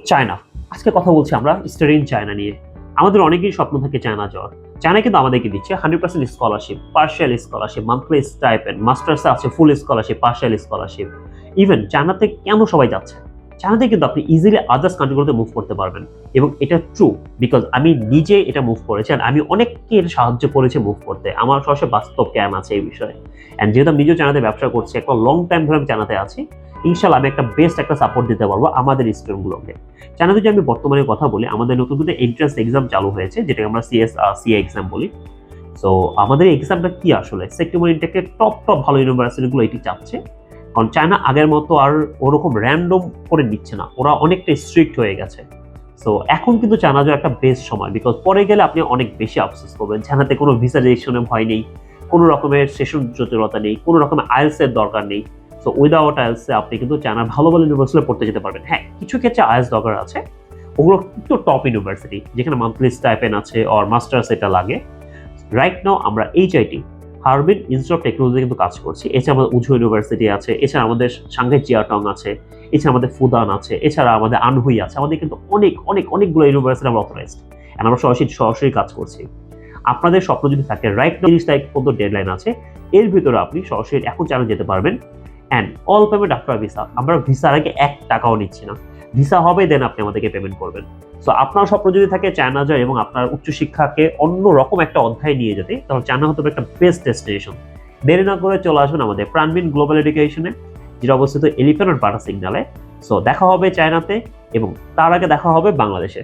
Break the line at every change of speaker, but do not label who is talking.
China. আজকে কথা বলছি আমরা স্টাডি ইন চায়না নিয়ে। আমাদের অনেকেরই স্বপ্ন থাকে চায়না যাওয়ার। চায়না কিন্তু আমাদেরকে দিচ্ছে 100% scholarship, partial scholarship, monthly stipend, মাস্টার্সে আছে full scholarship, partial scholarship. Even চায়নাতে কেন সবাই যাচ্ছে? চায়নাতে কিন্তু আপনি ইজিলি আদার্স কান্ট্রিগুলোতে মুভ করতে পারবেন এবং এটা ট্রু বিকজ আমি নিজে এটা মুভ করেছি আর আমি অনেকের সাহায্য করেছি মুভ করতে। আমার সরাসরি বাস্তব জ্ঞান আছে এই বিষয়ে। অ্যান্ড যেহেতু আমি নিজেও চায়নাতে ব্যবসা করছি, একটা লং টাইম ধরে আমি চায়নাতে আছি, ইনশাল্লাহ আমি একটা বেস্ট একটা সাপোর্ট দিতে পারবো আমাদের স্টুডেন্টগুলোকে। চায়নাতে যদি আমি বর্তমানে কথা বলি, আমাদের নতুন নতুন এন্ট্রান্স এক্সাম চালু হয়েছে, যেটাকে আমরা সিএ এক্সাম বলি। সো আমাদের এক্সামটা কি আসলে সেপ্টেম্বর ইনটেকের টপ ভালো ইউনিভার্সিটিগুলো এটি চাচ্ছে। কারণ চায়না আগের মতো আর ওরকম র্যান্ডম করে নিচ্ছে না, ওরা অনেকটা স্ট্রিক্ট হয়ে গেছে। সো এখন কিন্তু চায়না যাওয়ার একটা বেস্ট সময়, বিকজ পরে গেলে আপনি অনেক বেশি আফসোস করবেন। চায়নাতে কোনো ভিসা রেজিস্ট্রেশনের ভয় নেই, কোনো রকমের সেশন জটিলতা নেই, কোনো রকমের আইএলস-এর দরকার নেই। সো উইদাউট আইএলস-এ আপনি কিন্তু চায়নার ভালো ভালো ইউনিভার্সিটিতে পড়তে যেতে পারবেন। হ্যাঁ, কিছু ক্ষেত্রে আইএলস দরকার আছে, ওগুলো কিন্তু টপ ইউনিভার্সিটি যেখানে মান্থলি স্টাইপেন্ড আছে আর মাস্টার্স এটা লাগে। রাইট নাও আমরা HIT Harbin institute of technology কিন্তু কাজ করছি। এছাড়া আমাদের উজু ইউনিভার্সিটি আছে, এছাড়া আমাদের সাংঘাই জিয়াটং আছে, এছাড়া আমাদের ফুদান আছে, এছাড়া আমাদের আনহুই আছে। আমাদের কিন্তু অনেকগুলো ইউনিভার্সিটি আমরা অথরাইজড, আমরা সরাসরি কাজ করছি। আপনাদের স্বপ্ন যদি থাকে, রাইট নাও 30 তারিখ পর্যন্ত ডেডলাইন আছে, এর ভিতরে আপনি সরাসরি এখন চায়না যেতে পারবেন। And all payment after visa, আমরা ভিসার আগে 1 টাকাও নিচ্ছি না। ভিসা হবে দেন আপনি আমাদেরকে পেমেন্ট করবেন। সো আপনার স্বপ্ন যদি থাকে চায়না যায় এবং আপনার উচ্চশিক্ষাকে অন্য রকম একটা অধ্যায় নিয়ে যেতে, তাহলে চায়না হতে পারে একটা বেস্ট ডেস্টিনেশন। দেরি না করে চলে আসবেন আমাদের প্রাণবিন গ্লোবাল এডুকেশনে, যেটা অবস্থিত এলিফ্যান্ট রোড বাটা সিগন্যালে। সো দেখা হবে চায়নাতে এবং তার আগে দেখা হবে বাংলাদেশে।